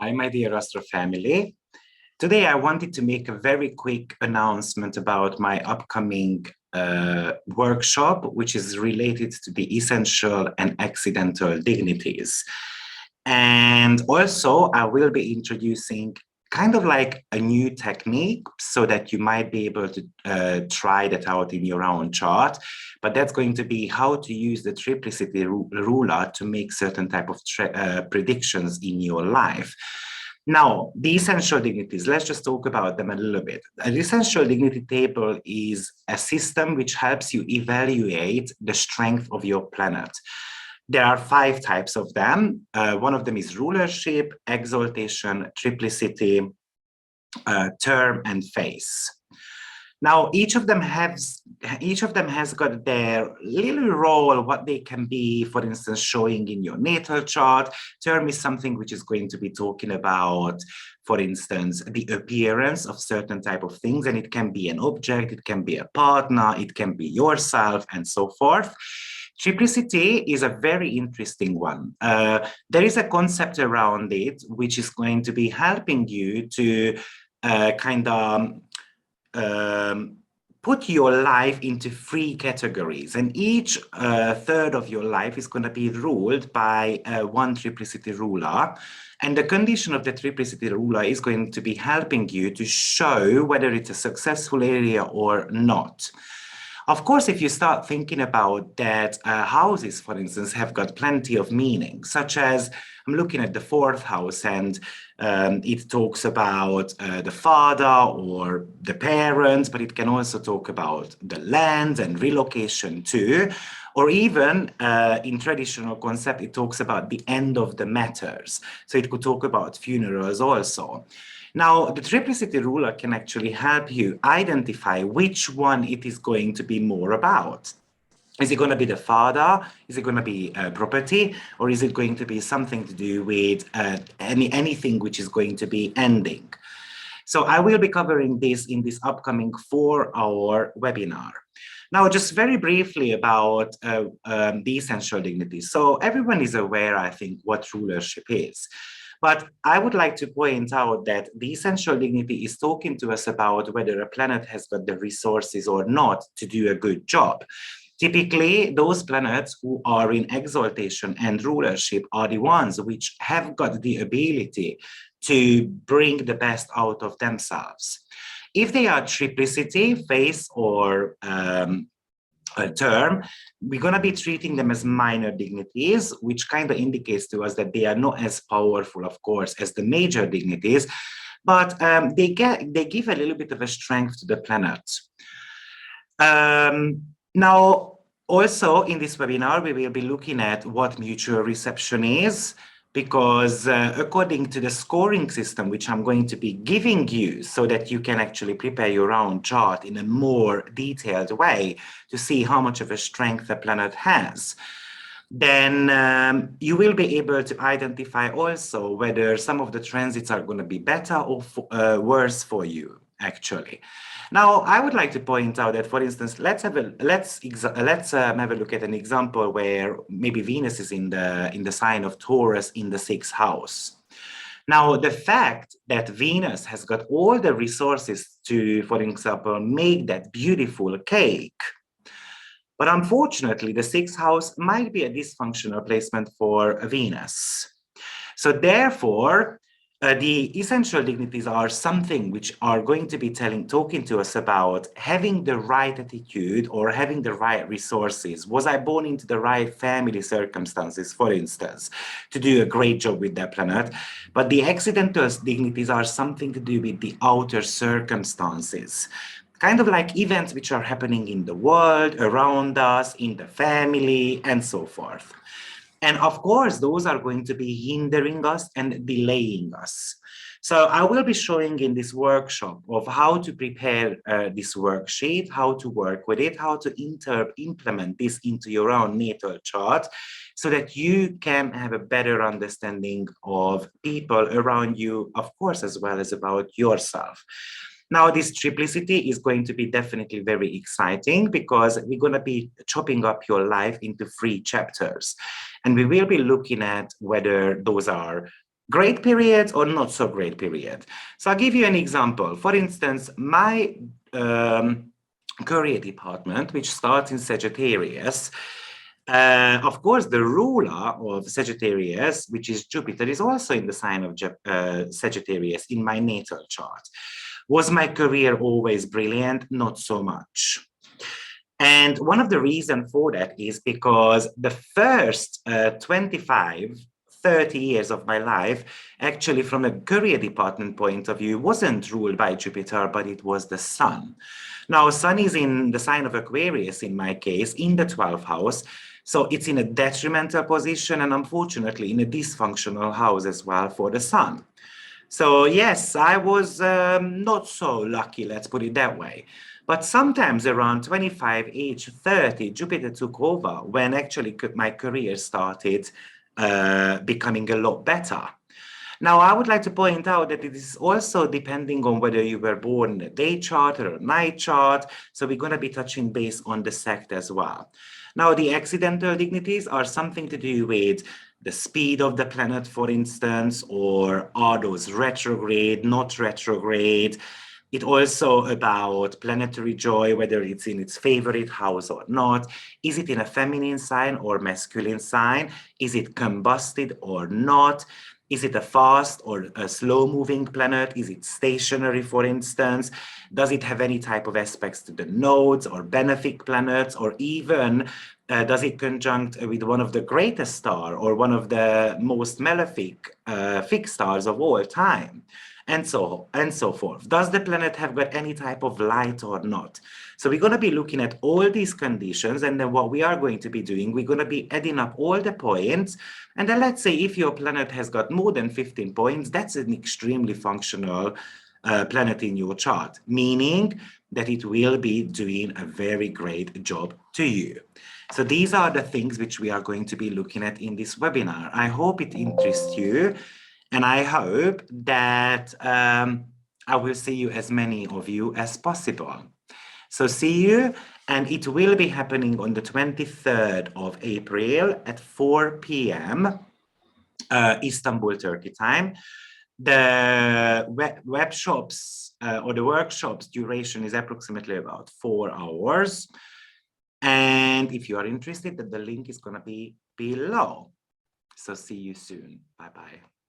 Hi, my dear Astro family. Today, I wanted to make a very quick announcement about my upcoming workshop, which is related to the essential and accidental dignities. And also, I will be introducing kind of like a new technique so that you might be able to try that out in your own chart. But that's going to be how to use the triplicity ruler to make certain type of predictions in your life. Now, the essential dignities, let's just talk about them a little bit. An essential dignity table is a system which helps you evaluate the strength of your planet. There are 5 types of them. One of them is rulership, exaltation, triplicity, term, and phase. Now, each of them has got their little role, what they can be, for instance, showing in your natal chart. Term is something which is going to be talking about, for instance, the appearance of certain type of things, and it can be an object, it can be a partner, it can be yourself, and so forth. Triplicity is a very interesting one. There is a concept around it, which is going to be helping you to put your life into 3 categories, and each third of your life is going to be ruled by one triplicity ruler. And the condition of the triplicity ruler is going to be helping you to show whether it's a successful area or not. Of course, if you start thinking about that, houses, for instance, have got plenty of meaning, such as I'm looking at the 4th house, and it talks about the father or the parents, but it can also talk about the land and relocation too. Or even in traditional concept, it talks about the end of the matters. So it could talk about funerals also. Now, the triplicity ruler can actually help you identify which one it is going to be more about. Is it going to be the father? Is it going to be property? Or is it going to be something to do with anything which is going to be ending? So I will be covering this in this upcoming 4-hour webinar. Now, just very briefly about the essential dignities. So everyone is aware, I think, what rulership is. But I would like to point out that the essential dignity is talking to us about whether a planet has got the resources or not to do a good job. Typically, those planets who are in exaltation and rulership are the ones which have got the ability to bring the best out of themselves. If they are triplicity, phase, or term, we're going to be treating them as minor dignities, which kind of indicates to us that they are not as powerful, of course, as the major dignities, but they give a little bit of a strength to the planet. Now, also in this webinar, we will be looking at what mutual reception is, because according to the scoring system, which I'm going to be giving you so that you can actually prepare your own chart in a more detailed way to see how much of a strength the planet has, then you will be able to identify also whether some of the transits are going to be better or worse for you, actually. Now, I would like to point out that, for instance, let's have a look at an example where maybe Venus is in the sign of Taurus in the 6th house. Now, the fact that Venus has got all the resources to, for example, make that beautiful cake, but unfortunately, the 6th house might be a dysfunctional placement for Venus. So therefore, the essential dignities are something which are going to be talking to us about having the right attitude or having the right resources. Was I born into the right family circumstances, for instance, to do a great job with that planet? But the accidental dignities are something to do with the outer circumstances, kind of like events which are happening in the world, around us, in the family, and so forth. And of course, those are going to be hindering us and delaying us. So I will be showing in this workshop of how to prepare this worksheet, how to work with it, how to implement this into your own natal chart so that you can have a better understanding of people around you, of course, as well as about yourself. Now, this triplicity is going to be definitely very exciting because we're going to be chopping up your life into 3 chapters. And we will be looking at whether those are great period or not so great period. So I'll give you an example. For instance, my career department, which starts in Sagittarius, of course, the ruler of Sagittarius, which is Jupiter, is also in the sign of Sagittarius in my natal chart. Was my career always brilliant? Not so much. And one of the reasons for that is because the first 25, 30 years of my life, actually from a career department point of view, wasn't ruled by Jupiter, but it was the Sun. Now, Sun is in the sign of Aquarius, in my case, in the 12th house. So it's in a detrimental position and unfortunately in a dysfunctional house as well for the Sun. So yes, I was not so lucky, let's put it that way. But sometimes around 25, age 30, Jupiter took over when actually my career started becoming a lot better. Now, I would like to point out that it is also depending on whether you were born in a day chart or a night chart. So we're going to be touching base on the sect as well. Now, the accidental dignities are something to do with the speed of the planet, for instance, or are those retrograde, not retrograde. It's also about planetary joy, whether it's in its favorite house or not. Is it in a feminine sign or masculine sign? Is it combusted or not? Is it a fast or a slow-moving planet? Is it stationary, for instance? Does it have any type of aspects to the nodes or benefic planets, or even does it conjunct with one of the greatest stars or one of the most malefic fixed stars of all time? And so forth. Does the planet have got any type of light or not? So we're going to be looking at all these conditions, and then what we are going to be doing, we're going to be adding up all the points, and then let's say if your planet has got more than 15 points, that's an extremely functional planet in your chart, meaning that it will be doing a very great job to you. So these are the things which we are going to be looking at in this webinar. I hope it interests you. And I hope that I will see you, as many of you as possible. So see you, and it will be happening on the 23rd of April at 4 p.m. Istanbul, Turkey time. The web shops or the workshops duration is approximately about 4 hours. And if you are interested, the link is going to be below. So see you soon. Bye-bye.